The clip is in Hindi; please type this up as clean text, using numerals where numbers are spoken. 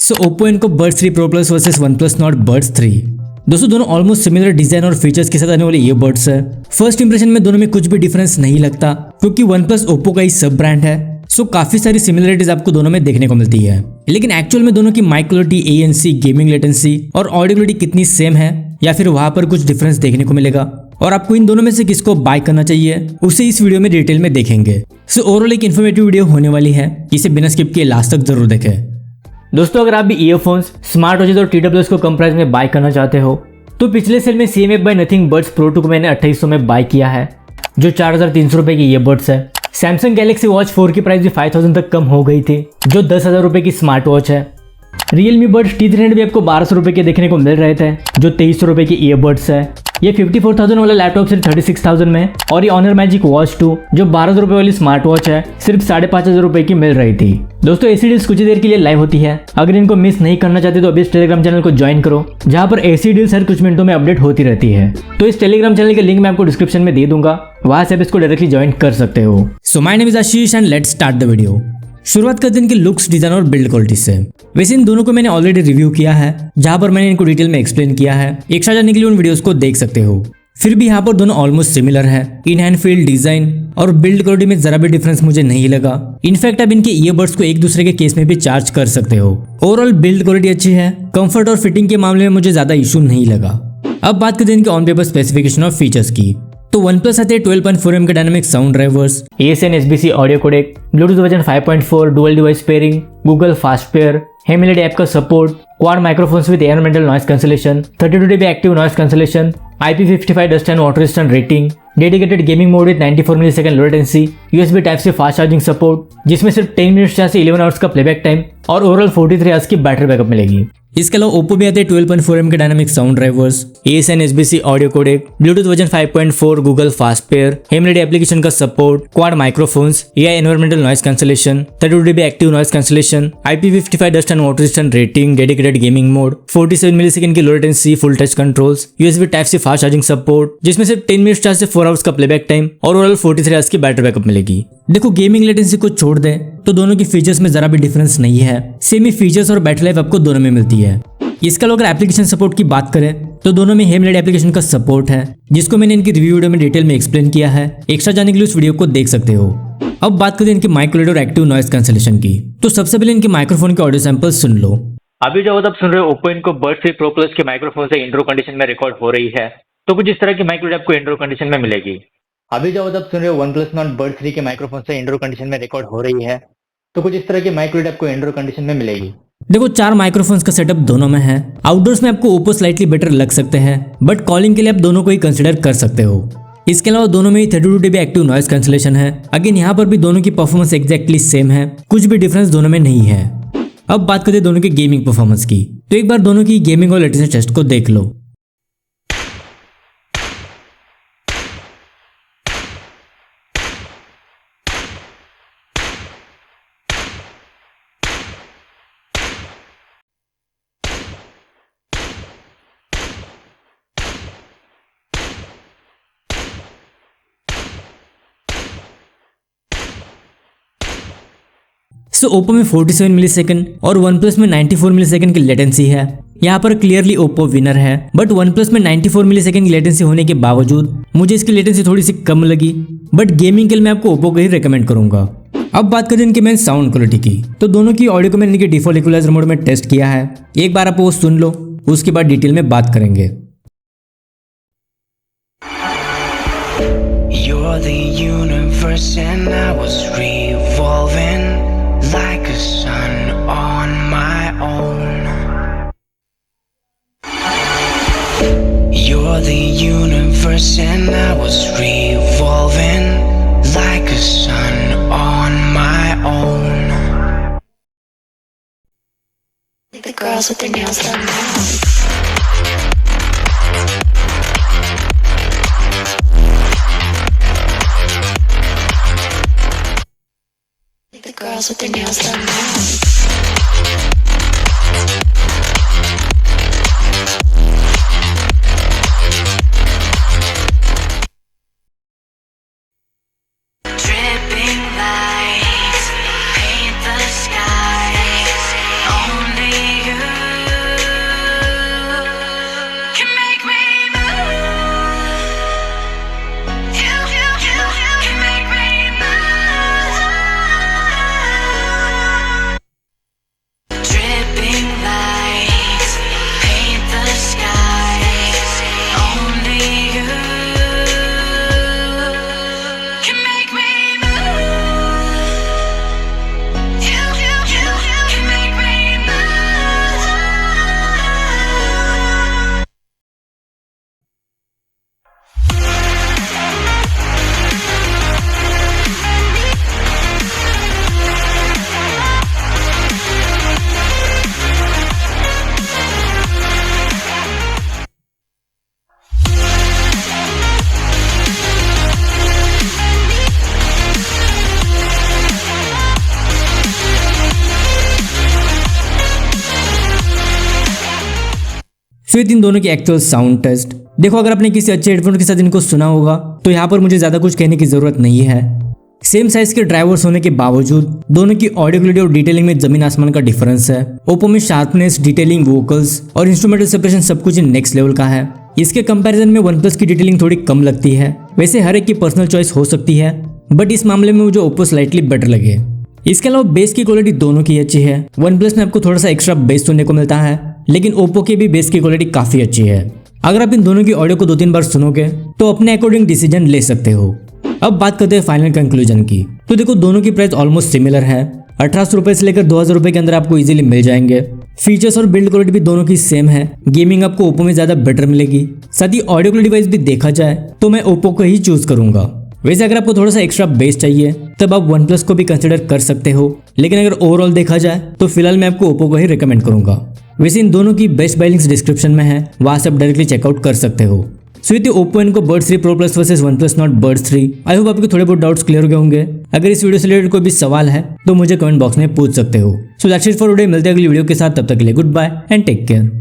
सो Oppo Enco Buds 3 Pro Plus versus OnePlus Nord Buds 3। दोस्तों दोनों ऑलमोस्ट सिमिलर डिजाइन और फीचर्स के साथ आने वाले ईयरबड्स है। फर्स्ट इंप्रेशन में दोनों में कुछ भी डिफरेंस नहीं लगता क्योंकि OnePlus Oppo का ही सब ब्रांड है। सो काफी सारी सिमिलरिटीज आपको दोनों में देखने को मिलती है, लेकिन एक्चुअल में दोनों की mike quality, ANC, gaming latency और ऑडियो क्वालिटी कितनी सेम है या फिर वहां पर कुछ डिफरेंस देखने को मिलेगा और आपको इन दोनों में से किसको बाय करना चाहिए उसे इस वीडियो में डिटेल में देखेंगे। सो ओवरऑल एक इन्फॉर्मेटिव वीडियो होने वाली है, इसे बिना स्किप किए लास्ट तक जरूर देखें। दोस्तों अगर आप भी ईयरफोन्स, स्मार्ट वॉचेज और TWS को कम प्राइस में बाय करना चाहते हो तो पिछले सेल में CMF by nothing buds pro 2 को मैंने 2800 में बाय किया है, जो 4300 रुपए की ईयरबड्स है। सैमसंग गैलेक्सी वॉच 4 की प्राइस भी 5000 तक कम हो गई थी, जो 10,000 रुपए की स्मार्ट वॉच है। Realme Buds T300 भी आपको 1200 रुपए के देखने को मिल रहे थे, जो 2300 रुपए की ईयरबड्स है। ये 54,000 वाला लैपटॉप सिर्फ 36,000 में, और ये Honor Magic Watch 2 जो 1200 रुपए वाली स्मार्ट वॉच है सिर्फ 5,500 रुपए की मिल रही थी। दोस्तों ऐसी डील्स कुछ ही देर के लिए लाइव होती है, अगर इनको मिस नहीं करना चाहते तो अभी इस टेलीग्राम चैनल को ज्वाइन करो, जहां पर ऐसी डील्स हर कुछ मिनटों में अपडेट होती रहती है। तो इस टेलीग्राम चैनल का लिंक मैं आपको डिस्क्रिप्शन में दे दूंगा, वहां से आप इसको डायरेक्टली ज्वाइन कर सकते हो। So my name is Ashish and let's start the video. शुरुआत करते हैं इनके लुक्स, डिजाइन और बिल्ड क्वालिटी से। वैसे इन दोनों को मैंने ऑलरेडी रिव्यू किया है, जहां पर मैंने इनको डिटेल में एक्सप्लेन किया है। एक साथ जाने के लिए उन वीडियोस को देख सकते हो। फिर भी यहाँ पर दोनों ऑलमोस्ट सिमिलर है। इन हैंड फील, डिजाइन और बिल्ड क्वालिटी में जरा भी डिफरेंस मुझे नहीं लगा। इनफैक्ट आप इनके ईयरबड्स को एक दूसरे के केस में भी चार्ज कर सकते हो। ओवरऑल बिल्ड क्वालिटी अच्छी है। कंफर्ट और फिटिंग के मामले में मुझे ज्यादा इशू नहीं लगा। अब बात करते हैं इनके ऑन पेपर स्पेसिफिकेशन और फीचर्स की। तो OnePlus आते हैं 12.4mm के dynamic sound drivers, ASN SBC audio codec, Bluetooth version 5.4, dual device pairing, Google fast pair, हेमिलेट ऐप का support, quad microphones with environmental noise cancellation, 32 dB active noise cancellation, IP55 dust and water resistant rating, dedicated gaming mode with 94 millisecond low latency, USB type C fast charging support, जिसमें सिर्फ 10 मिनट्स से 11 आवर्स का प्लेबैक टाइम और ओवरऑल 43 आवर्स की बैटरी बैकअप मिलेगी। इसके अलावा Oppo भी आते हैं 12.4mm के dynamic sound drivers, ASN SBC audio codec, Bluetooth version 5.4, Google fast pair, हेमिलेट एप्लीकेशन का support, quad microphones, AI environmental noise cancellation, 32 dB active noise cancellation, IP55 dust and water resistant rating, dedicated gaming mode, 47 millisecond की low latency, full touch controls, USB type C fast charging support, जिसमें सिर्फ 10 मिनट्स चार्ज से 4 आवर्स का प्लेबैक टाइम और ओवरऑल 43 आवर्स की बैटरी बैकअप मिलेगी। देखो गेमिंग लेटेंसी को छोड़ दें तो दोनों की फीचर्स में जरा भी डिफरेंस नहीं है। सेम ही फीचर्स और बैटरी लाइफ आपको दोनों में मिलती है। इसके अलावा अगर एप्लीकेशन सपोर्ट की बात करें तो दोनों में हेमिलेट एप्लीकेशन का सपोर्ट है, जिसको मैंने इनकी रिव्यू वीडियो में डिटेल में एक्सप्लेन किया है। एक्स्ट्रा जाने के लिए उस वीडियो को देख सकते हो। अब बात करते हैं इनकी माइक क्वालिटी और एक्टिव नॉइस कैंसलेशन की। तो सबसे पहले इनके माइक्रोफोन के ऑडियो सैंपल सुन लो। अभी जो आप सुन रहे हो Oppo Enco Buds 3 Pro Plus के माइक्रोफोन से इंट्रो कंडीशन में रिकॉर्ड हो रही है, तो कुछ इस तरह की माइक क्वालिटी आपको इंट्रो कंडीशन में मिलेगी। अभी जो आप सुन रहे हो OnePlus Nord Buds 3 के माइक्रोफोन से इंट्रो कंडीशन में रिकॉर्ड हो रही है, तो कुछ इस तरह की माइक क्वालिटी आपको इंट्रो कंडीशन में मिलेगी। देखो 4 माइक्रोफोन्स का सेटअप दोनों में है। आउटडोर्स में आपको Oppo स्लाइटली बेटर लग सकते हैं, बट कॉलिंग के लिए आप दोनों को ही कंसिडर कर सकते हो। इसके अलावा दोनों में ही 32 dB एक्टिव नॉइस कैंसलेशन है। अगेन यहाँ पर भी दोनों की परफॉर्मेंस एग्जैक्टली सेम है, कुछ भी डिफरेंस दोनों में नहीं है। अब बात करते हैं दोनों की गेमिंग परफॉर्मेंस की। तो एक बार दोनों की गेमिंग और लेटेंसी टेस्ट को देख लो। सो Oppo में 47 मिलीसेकंड और OnePlus में 94 मिलीसेकंड की लेटेंसी है। यहाँ पर क्लियरली Oppo विनर है, बट OnePlus में 94 मिलीसेकंड की लेटेंसी होने के बावजूद मुझे इसकी लेटेंसी थोड़ी सी कम लगी, बट गेमिंग के लिए मैं आपको Oppo को ही रेकमेंड करूंगा। अब बात करें इनके मेन साउंड क्वालिटी की। तो दोनों की ऑडियो को मैंने इनके डिफॉल्ट इक्वलाइजर मोड में टेस्ट किया है। एक बार आप वो सुन लो, उसके बाद डिटेल में बात करेंगे। You're the universe and I was revolving like a sun on my own. You're the universe and I was revolving like a sun on my own. The girls with their nails done now. The girls with their nails done now. Dripping lights paint the skies. Only सो इन दोनों की एक्चुअल साउंड टेस्ट। देखो अगर आपने किसी अच्छे हेडफोन के साथ इनको सुना होगा तो यहाँ पर मुझे ज्यादा कुछ कहने की जरूरत नहीं है। सेम साइज के ड्राइवर्स होने के बावजूद दोनों की ऑडियो क्वालिटी और डिटेलिंग में जमीन आसमान का डिफरेंस है। ओप्पो में शार्पनेस, डिटेलिंग, वोकल्स और इंस्ट्रूमेंटल सेपरेशन सब कुछ नेक्स्ट लेवल का है। इसके कंपैरिजन में वन प्लस की डिटेलिंग थोड़ी कम लगती है। वैसे हर एक की पर्सनल चॉइस हो सकती है, बट इस मामले में मुझे ओप्पो स्लाइटली बेटर लगे। इसके अलावा बेस की क्वालिटी दोनों की अच्छी है। वन प्लस में आपको थोड़ा सा एक्स्ट्रा बेस सुनने को मिलता है, लेकिन ओप्पो की भी बेस की क्वालिटी काफी अच्छी है। अगर आप इन दोनों की ऑडियो को 2-3 बार सुनोगे तो अपने अकॉर्डिंग डिसीजन ले सकते हो। अब बात करते हैं फाइनल कंक्लूजन की। तो देखो दोनों की प्राइस ऑलमोस्ट सिमिलर है। 1800 रुपए से लेकर 2000 रुपए के अंदर आपको इजीली मिल जाएंगे। फीचर्स और बिल्ड क्वालिटी भी दोनों की सेम है। गेमिंग आपको ओप्पो में ज्यादा बेटर मिलेगी। साथ ही ऑडियो क्वालिटी वाइज भी देखा जाए तो मैं ओप्पो को ही चूज करूंगा। वैसे अगर आपको थोड़ा सा एक्स्ट्रा बेस चाहिए तब आप वन प्लस को भी कंसिडर कर सकते हो, लेकिन अगर ओवरऑल देखा जाए तो फिलहाल मैं आपको ओप्पो को ही रिकमेंड करूंगा। वैसे इन दोनों की बेस्ट बाय लिंक्स डिस्क्रिप्शन में है, वहां से आप डायरेक्टली चेकआउट कर सकते हो। सो ये ओप्पो इनको bird 3 pro plus versus one plus not bird 3। I hope आपके थोड़े बहुत डाउट्स क्लियर हो गए होंगे। अगर इस वीडियो से रिलेटेड कोई भी सवाल है तो मुझे कमेंट बॉक्स में पूछ सकते हो। So that's it for today. मिलते हैं अगली वीडियो के साथ, तब तक के लिए good bye and take care.